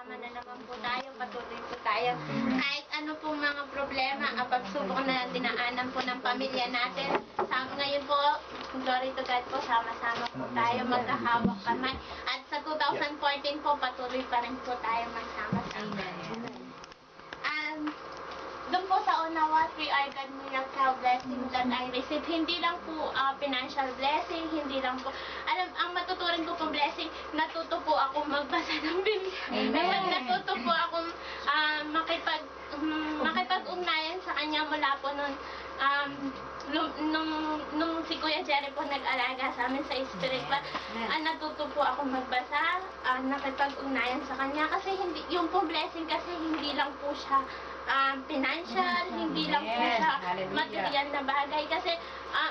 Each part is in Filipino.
Sama na naman po tayo, patuloy po tayo. Kahit ano pong mga problema, pagsubok na dinaanan po ng pamilya natin. Ngayon po, glory to God po, sama-sama po tayo, magkahawak kamay. At sa 2014 po, patuloy pa rin po tayo magsama-sama. Doon po sa una, what we are God miracle blessing that I receive. Hindi lang po financial blessing, hindi lang po, ang matuturin ko pong blessing, natuto po ako magbasa ng Biblia. Natuto po akong makipag-ugnayan sa kanya mula po nung si Kuya Jerry po nag-alaga sa amin sa spirit pa, natuto po ako magbasa, nakipag-ugnayan sa kanya kasi yung pong blessing kasi hindi lang po siya financial, hindi lang po siya material na bagay kasi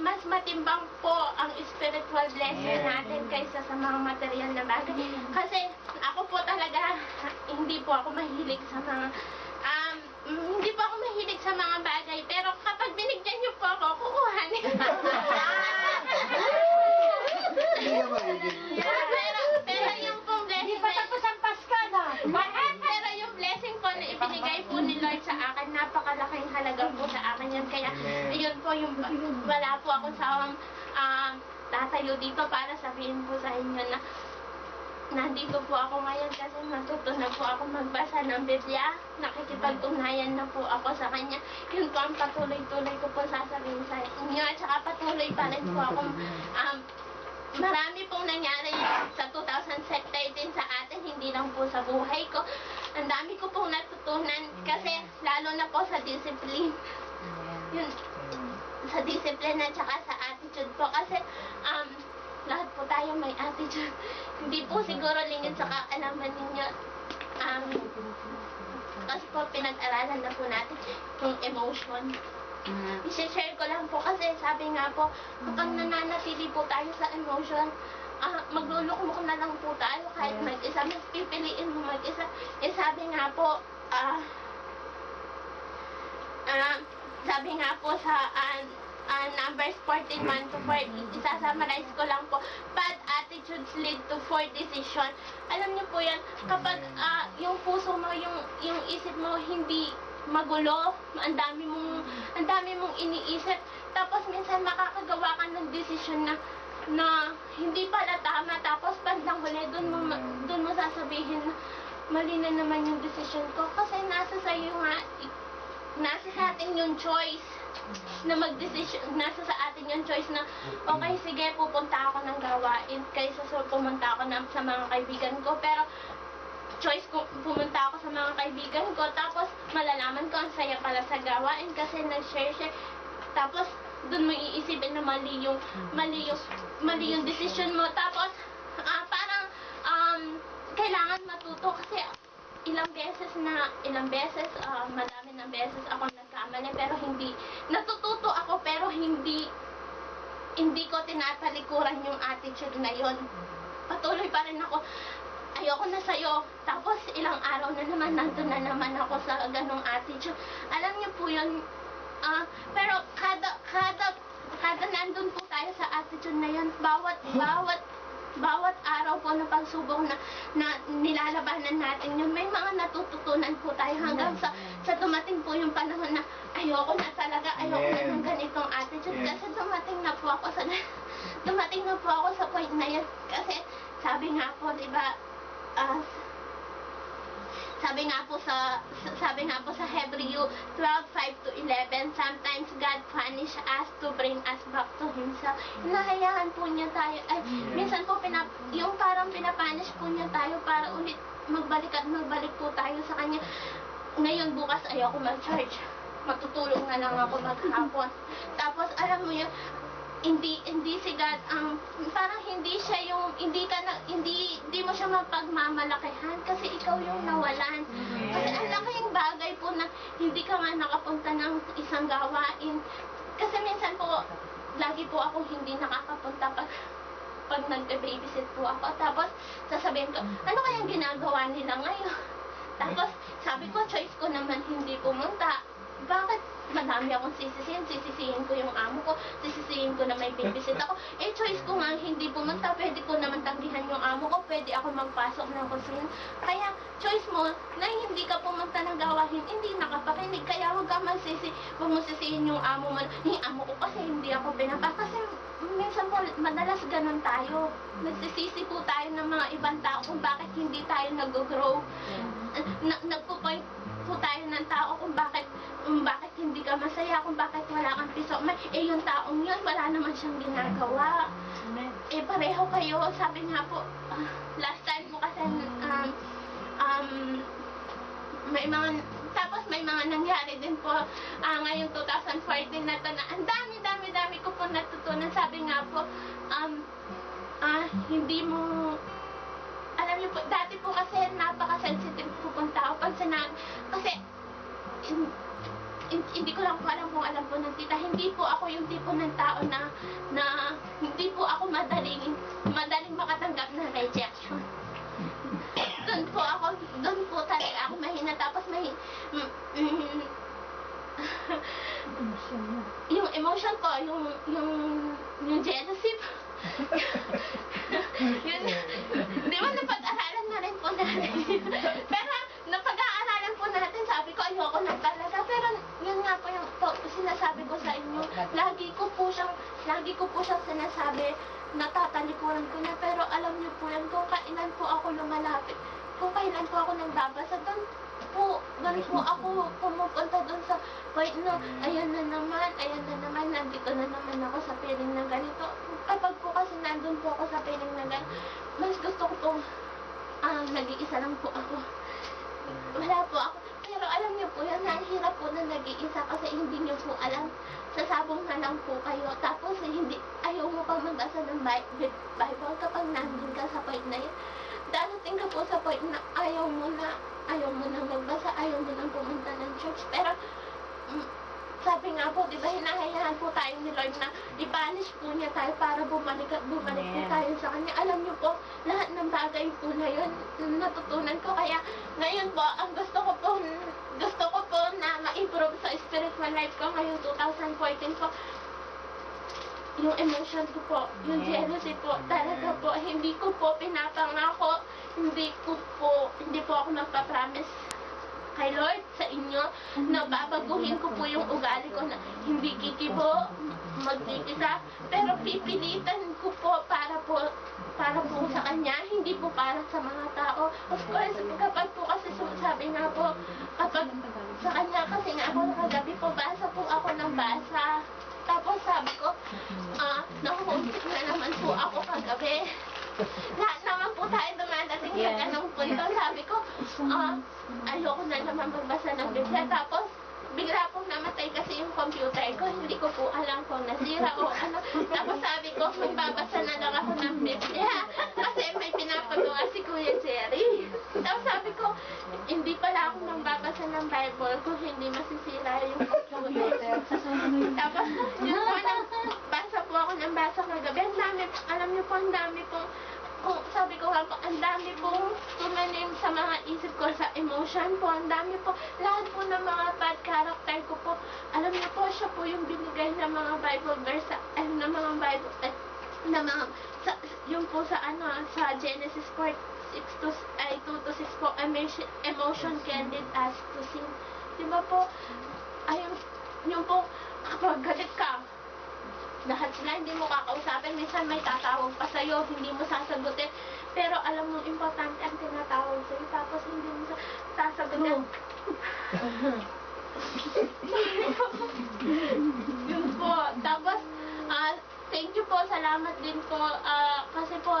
mas matimbang po ang spiritual blessing natin kaysa sa mga material na bagay. Kasi ako po talaga hindi po ako mahilig sa mga bagay, pero kapag binigyan niyo po ako, kukuhanin. Pero yung pong blessing, Hindi pa tapos ang Pasko, no? pero yung blessing po na ibinigay po ni Lord sa akin, napakalaking halaga po sa akin yan. Kaya yun po yung wala po ako sa tatayo dito para sabihin po sa inyo na nandito po ako ngayon kasi matuto na po ako magbasa ng Biblia. Nakikipag-ugnayan na po ako sa Kanya. Yun po ang patuloy-tuloy ko po sasabihin sa inyo. At saka patuloy pa rin po ako. Marami pong nangyari sa 2013 sa atin, hindi lang po sa buhay ko. Ang dami ko pong natutunan kasi lalo na po sa discipline. Yun, sa discipline at saka sa attitude po. Kasi lahat po tayo may attitude. Hindi po siguro lingid sa kaalaman ninyo. Kasi po pinag-aralan na po natin yung emotion. I-share ko lang po kasi sabi nga po, kapag nananatili po tayo sa emotion, maglulukmok na lang po tayo kahit mag-isa, mas pipiliin mo mag-isa. Sabi nga po, sa Numbers 14:1-4, isasummarize ko lang po, bad attitudes lead to poor decision. Alam niyo po yan, kapag yung puso mo, yung isip mo hindi magulo, ang dami mong iniisip, tapos minsan makakagawa ka ng desisyon na hindi pala tama, tapos bandang huli, dun mo sasabihin na mali na naman yung desisyon ko, kasi nasa sa atin yung choice na mag-decision, nasa sa atin yung choice na okay, sige, pupunta ako ng gawain kaysa pumunta ako sa mga kaibigan ko, pero choice ko, pumunta ako sa mga kaibigan ko, tapos malalaman ko ang saya pala sa gawain kasi nag-share, tapos dun mo iisipin na mali yung decision mo, tapos kailangan matuto kasi madami ng beses ako nagkamali, pero natututo ako, pero hindi ko tinatalikuran yung attitude na yon. Patuloy pa rin ako, ayoko na sa'yo, tapos ilang araw na naman, nandun na naman ako sa ganong attitude. Alam niyo po yun, pero kada nandun po tayo sa attitude na yun, bawat araw po na pagsubok na nilalabanan natin yun, may mga natututunan po tayo hanggang sa dumating po yung panahon na ayoko na ng ganitong attitude kasi dumating na po ako sa point na yun kasi sabi nga po, diba, sabi nga po sa Hebrew 12:5-11, sometimes God punish us to bring us back to Himself. Hinahayaan po niya tayo, minsan po yung parang pinapunish po niya tayo para ulit magbalik po tayo sa Kanya. Ngayon, bukas ayoko mag-church, matutulog na lang ako maghapon. Tapos alam mo yun, hindi si God parang hindi mo siya mapagmamalakihan kasi ikaw yung nawalan. Kasi ang laking bagay po na hindi ka nga nakapunta ng isang gawain. Kasi minsan po, lagi po akong hindi nakakapunta pag nagbe-babysit po ako. Tapos sasabihin ko, ano kayang ginagawa nila ngayon? Tapos sabi ko, choice ko naman hindi pumunta. Bakit? Madami akong sisisihin ko yung amo ko, sisisihin ko na may babysit ako. Choice ko nga hindi pumunta, pwede ko naman tanggihan yung amo ko, pwede ako magpasok ng kusina. Kaya, choice mo na hindi ka pumunta ng gawain, hindi nakapakinig. Kaya huwag ka huwag mo sisihin yung amo mo. Yung amo ko kasi hindi ako kasi minsan po, madalas ganun tayo. Nagsisisi po tayo ng mga ibang tao kung bakit hindi tayo nag-grow. Nagpo-point po tayo ng tao kung bakit hindi ka masaya, kung bakit wala kang piso. Yung taong yun, wala naman siyang ginagawa. Pareho kayo. Sabi nga po, last time mo kasi, may mga nangyari din po ngayong 2014 na to na ang dami ko po natutunan. Sabi nga po, hindi mo, alam niyo po, dati po kasi napaka-sensitive po pong tao. Kasi, hindi ko lang po alam kung alam po ng tita, hindi po ako yung tipo ng tao na hindi po ako madaling makatanggap ng rejection. Doon po talaga ako mahina. Tapos yung emotion ko, yung jealousy po. Yun, di ba napag-aralan na rin po natin. Pero napag-aaralan po natin, sabi ko ayoko na talaga. Pero yun nga po yung sinasabi ko sa inyo. Lagi ko po siyang sinasabi, natatalikuran ko na. Pero alam niyo po yan, kung kailan po ako lumalapit, kung kailan po ako nagbabasa, doon po ako pumupunta doon sa point na ayan na naman, nandito na naman ako sa feeling na ganito. Kapag po kasi nandun po ako sa feeling na ganito, mas gusto ko pong nag-iisa lang po ako. Wala po ako. Pero alam niyo po yan, hirap po na nag-iisa kasi hindi niyo po alam. Sasabong na lang po kayo. Tapos ayaw mo pang magbasa ng Bible kapag nandun ka sa point na yun. Darating ka po sa point na ayaw mo na magbasa, ayaw mo na pumunta ng church. Pero, sabi nga po, di ba, hinahayaan po tayo ni Lord na i-banish po niya tayo para bumalik po tayo sa Kanya. Alam niyo po, lahat ng bagay po na yun, natutunan ko. Kaya, ngayon po, ang gusto ko po na ma-improve sa spiritual life ko ngayong 2014 po, yung emotion ko po, yung jealousy po, talaga po, hindi ko po pinapangako, hindi po ako magpapromise kay Lord sa inyo na babaguhin ko po yung ugali ko na hindi kikibo, magkikisa, pero pipilitan ko po para po sa Kanya, hindi po para sa mga tao. Of course, kapag po kasi sabi nga po, kapag sa Kanya kasi nga ako kagabi po, basa po ako ng basa. Tapos sabi ko, nahuhusik na naman po ako kagabi. Lahat naman po tayo dumadating sa ganong punto. Sabi ko, ayoko na naman magbasa ng Biblia. Tapos, bigla pong namatay kasi yung computer ko. Hindi ko po alam kung nasira o ano. Tapos sabi ko, magbabasa na lang ako ng Biblia. Kasi may pinapagawa si Kuya Jerry. Tapos sabi ko, hindi pala ako magbabasa ng Bible kung hindi masisira yung computer. Tapos, yun po, basa po ako ng basa kagabi. Ang dami, alam niyo po, ang dami pong, sabi ko nga po, ang dami pong tumanim sa mga isip ko, sa emotion po, ang dami po, lahat po ng mga bad character ko po, alam niyo po, siya po yung binigay ng mga Bible verse, ng mga Bible, yung po sa Genesis 2 to 6 po, emotion can lead us to sin. Diba po, yung po, kapag galit ka, lahat sila hindi mo kakausapin, minsan may tatawag pa sa'yo, hindi mo sasagutin, pero alam mo, importante ang tinatawag sa'yo, tapos hindi mo sasagutin. Yun po, tapos, thank you po, salamat din po, kasi po,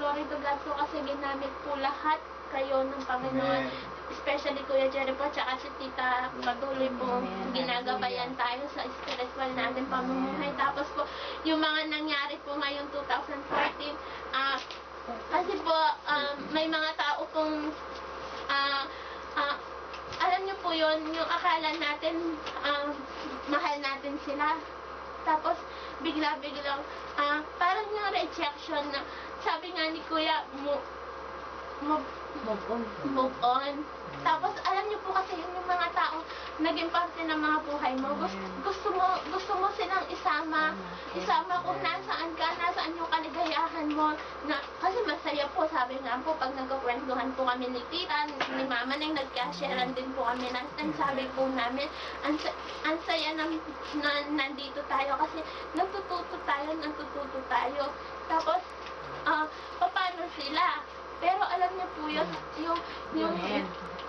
glory to God po, kasi ginamit po lahat kayo ng Panginoon, especially Kuya Jerry po, tsaka si Tita, patuloy po ginagabayan tayo sa spiritual natin pamumuhay. Tapos po, yung mga nangyari po ngayong 2014, kasi po, may mga tao pong, alam niyo po yun, yung akala natin, mahal natin sila. Tapos, bigla-biglang, parang yung rejection na, sabi nga ni Kuya, move on. Tapos, alam niyo po kasi yung mga taong naging parte ng mga buhay mo, gusto mo silang isama kung nasaan ka, nasaan yung kaligayahan mo, kasi masaya po sabi nga po, pag nagkakwentuhan po kami ni tita, ni mama, nang nagkasharean din po kami last time, sabi po namin, ang saya na nandito tayo kasi natututo tayo. Tapos, paano sila? Pero alam niyo po yun,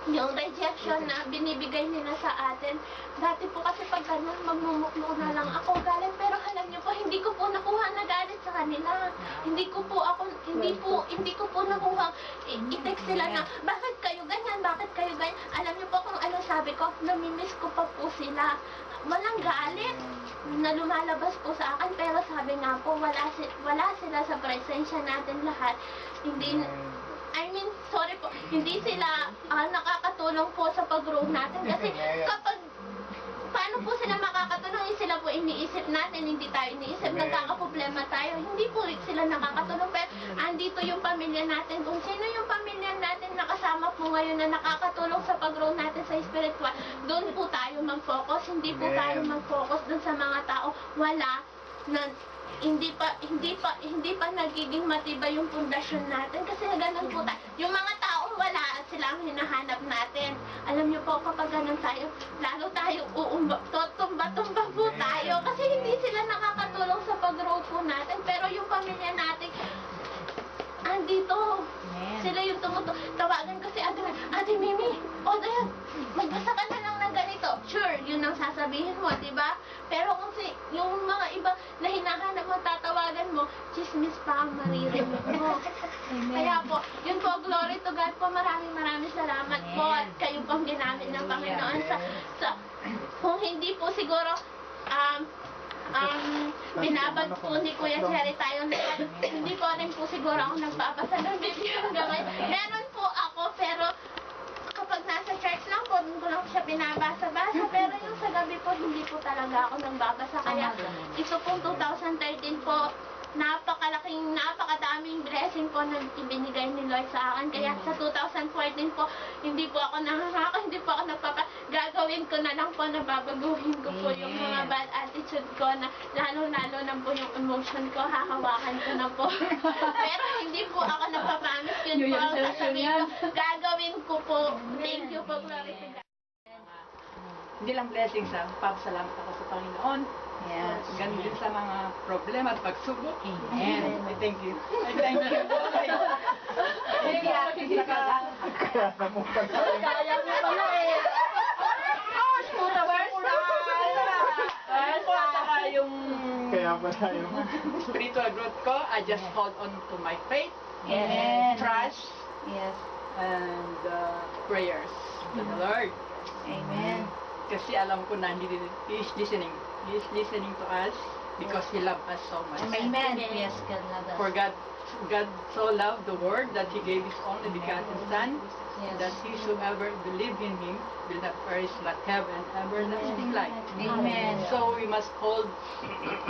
yung rejection na binibigay nila sa atin. Dati po kasi pag ganun, magmumuklo na lang ako galit. Pero alam niyo po, hindi ko po nakuha na galit sa kanila. Hindi ko po nakuha i-text sila na, bakit kayo ganyan? Alam niyo po kung ano sabi ko, namimiss ko pa po sila. Walang galit na lumalabas po sa akin, pero sabi nga po, wala sila sa presensya natin lahat. Sorry po, hindi sila nakakatulong po sa pag-grow natin. Kasi paano po sila makakatulong? Sila po iniisip natin, hindi tayo iniisip, nagkakaproblema tayo. Hindi po sila nakakatulong, pero andito yung pamilya natin. Kung sino yung pamilya natin na kasama po ngayon na nakakatulong sa pag-grow natin sa spiritual, doon po tayo mag-focus. Hindi po tayo mag-focus doon sa mga tao hindi pa nagiging matibay yung pundasyon natin kasi ganun po tayo. Yung mga tao wala sila ang hinahanap natin. Alam niyo po, kapag ganun tayo, lalo tayo tumba-tumba po tayo kasi hindi sila nakakatulong sa pag-grow po natin. Pero yung pamilya natin, andito. Sila yung tawagan ko si Ate Mimi, Dayan, magbasa ka na lang ng ganito. Sure, yun ang sasabihin mo, diba? Pero kung yung mga iba na hinahanap mo, tatawagan mo, chismis pa ang maririnig mo. Kaya po, yun po, glory to God po, maraming salamat po at kayo pong ginamit ng Panginoon kung hindi po siguro, binabag po ni Kuya Jerry tayong lahat. Hindi po rin po siguro ako nagbabasa ng Biblia hanggang ngayon. Meron po ako, pero kapag nasa church lang po, doon ko lang siya binabasa-basa. Pero yung sa gabi po, hindi po talaga ako nagbabasa. Kaya ito pong 2013 po, napakadaming blessing po na ibinigay ni Lord sa akin. Kaya sa 2014 po, hindi po ako gagawin ko na lang po na babaguhin ko po yung mga bad attitude ko na lalo-lalo na po yung emotion ko, hahawakan ko na po. Pero hindi po ako nagpapromise, yun po ang sasabihin ko, gagawin ko po. Thank you po, glory to God. Hindi lang blessings, papasalamat ako sa Panginoon. Yes. Ganun din sa mga problema at pagsubok. Amen. I thank you. I thank you. Kaya namuntag tayo. Kaya mo pala eh. Yung Kaya pa tayo. spiritual growth ko, I just hold on to my faith, Amen. trust, Yes. and prayers to the Lord. Amen. Kasi alam ko na He is listening. He is listening to us because He loves us so much. Amen. Yes, God love us. For God so loved the world that He gave His only begotten Son, Yes. that whosoever believe in Him will not perish but have an everlasting life. Amen. So we must hold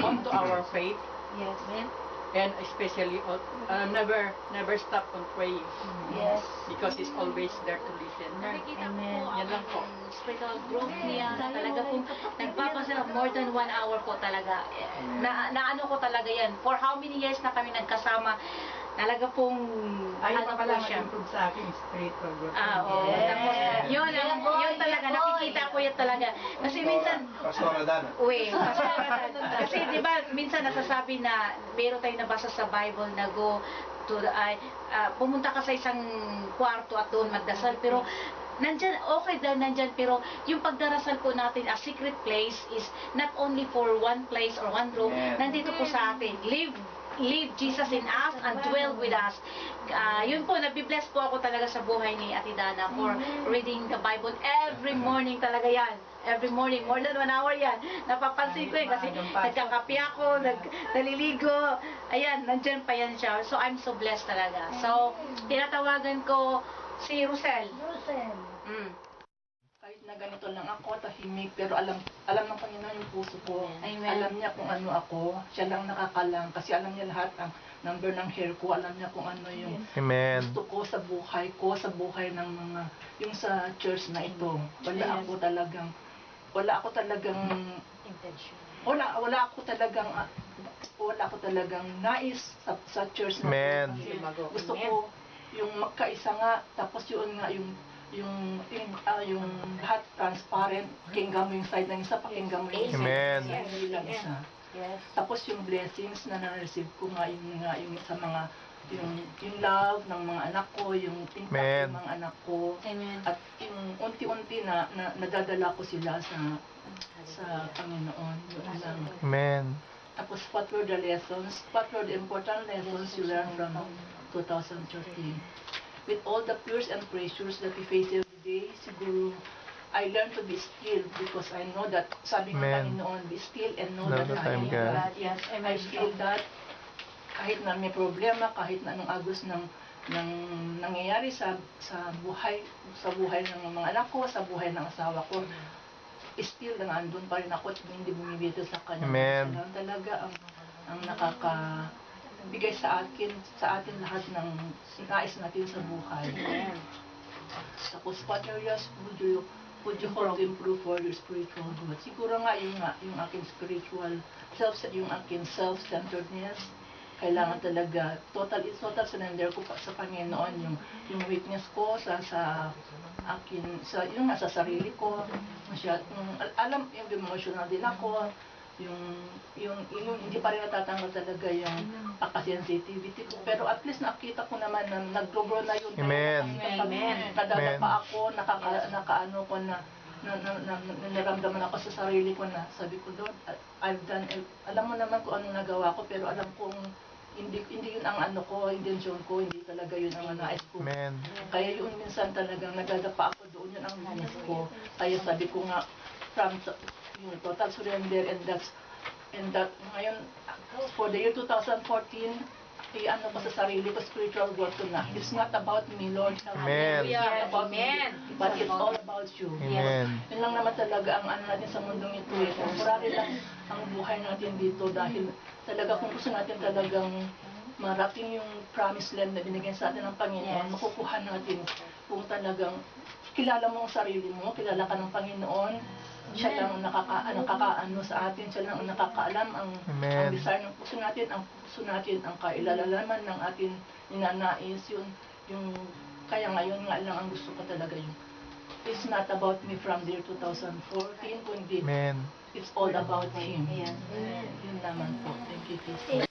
on to our faith, Yes. and especially never stop on praying, Yes. because He's always there to listen. Nakikita ko Amen. po Yan lang po. ang spiritual growth niya. Talaga po, nagpapasarap more than 1 hour po talaga. Naano ko talaga yan. For how many years na kami nagkasama, talaga pong Ayaw pa pala po siya. mag-improve sa akin, spiritual growth. Oo. Yes. Tapos, yun talaga, nakikita ko yan talaga. Kasi minsan, Pastor Adana. uwi, kasi di ba minsan nasasabi na meron tayong nabasa sa Bible na go to pumunta ka sa isang kwarto at doon magdasal, pero nandyan, okay daw nandyan, pero yung pagdarasal po natin, a secret place is not only for one place or one room, Amen. nandito po sa atin. Live Jesus in us and dwell with us. Yun po, nabibless po ako talaga sa buhay ni Ate Dana for reading the Bible every morning talaga yan. Every morning, more than 1 hour yan. Napapansin ko kasi nagkakapi ako, naliligo. Ayan, nandyan pa yan siya. So, I'm so blessed talaga. So, tinatawagan ko si Rosel. Mm. Kahit na ganito lang ako, tahimik, pero alam ng Panginoon yung puso ko. Amen. Alam niya kung ano ako. Siya lang nakakalang kasi alam niya lahat ang number ng hair ko. Alam niya kung ano yung Amen. gusto ko, sa buhay ng mga, yung sa church na ito. Wala ako talagang wala ko talagang nais sa church na Amen. kasi gusto ko yung magkaisa nga, tapos yun nga yung lahat transparent, pakinggan mo yung side ng isa, pakinggan mo yung isa. Amen. Hindi lang isa. Yes. Tapos yung blessings na na-receive ko nga yung sa mga yung love ng mga anak ko, yung impact Amen. ng mga anak ko, Amen. at yung unti-unti na nadadala ko sila sa Panginoon. Yun lang. Amen. Tapos what were the lessons? What were the important lessons you learned from 2013? With all the fears and pressures that we face every day, siguro, I learned to be still because I know that, sabi ng Amen. Panginoon, be still and know Know that that I am I'm God. God. Yes. I feel that kahit na may problema, kahit na anong agos ng nangyayari sa buhay ng mga anak ko, sa buhay ng asawa ko, still nandun pa rin ako at hindi bumibito sa kanya. Amen. Siya lang talaga ang nakakabigay sa atin lahat ng nais natin sa buhay. Tapos what areas would you hope to improve for your spiritual growth? Siguro nga yung aking spiritual yung aking self-centeredness, kailangan talaga total surrender ko sa Panginoon yung weakness ko sa akin yung nasa sarili ko alam yung emotional din ako yung hindi pa rin natatanggal talaga yung pagka-sensitivity ko, pero at least nakita ko naman na nag-grow na yun. Amen. Amen. Nadadapa ako, nakaano ko na naramdaman ako sa sarili ko na sabi ko, Lord, I've done, alam mo naman kung anong nagawa ko, pero alam kong hindi yun ang ano ko, intensyon ko, hindi talaga yun ang nais ko. Amen. Kaya yun minsan talagang nadadapa ako doon, yun ang weakness ko. Kaya sabi ko nga, from yung total surrender and that ngayon, for the year 2014, ano ko sa sarili ko, spiritual growth ko na. It's not about me, Lord. Amen. It's not about me, but it's all about you. Amen. Yun lang naman talaga ang ano natin sa mundong ito. Temporary lang ang buhay natin dito dahil talaga kung gusto natin talagang marating yung promised land na binigyan sa atin ng Panginoon, makukuha natin kung talagang kilala mo ang sarili mo, kilala ka ng Panginoon, siya lang ang nakakaano sa atin, siya lang ang nakakaalam ang desire ng puso natin, ang kailalaman ng atin ninanais, yung kaya ngayon nga lang ang gusto ko talaga yun. It's not about me from the year 2014, kundi Amen. it's all about Him. Yun naman po. Thank you, Jesus.